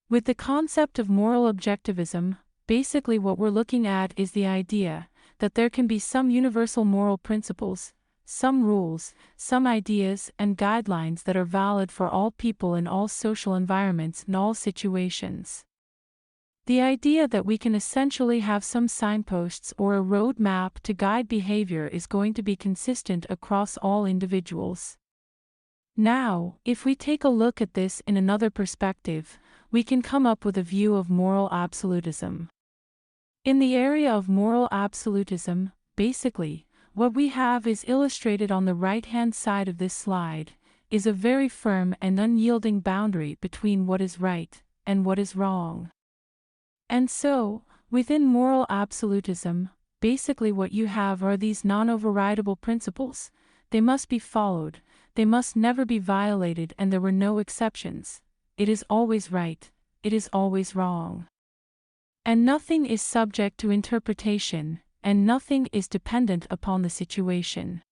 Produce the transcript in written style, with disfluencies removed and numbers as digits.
With the concept of moral objectivism, basically what we're looking at is the idea that there can be some universal moral principles, some rules, some ideas and guidelines that are valid for all people in all social environments and all situations. The idea that we can essentially have some signposts or a road map to guide behavior is going to be consistent across all individuals. Now, if we take a look at this in another perspective, we can come up with a view of moral absolutism. In the area of moral absolutism, basically, what we have is illustrated on the right-hand side of this slide, is a very firm and unyielding boundary between what is right and what is wrong. And so, within moral absolutism, basically what you have are these non-overridable principles. They must be followed, they must never be violated, and there were no exceptions. It is always right, it is always wrong. And nothing is subject to interpretation, and nothing is dependent upon the situation.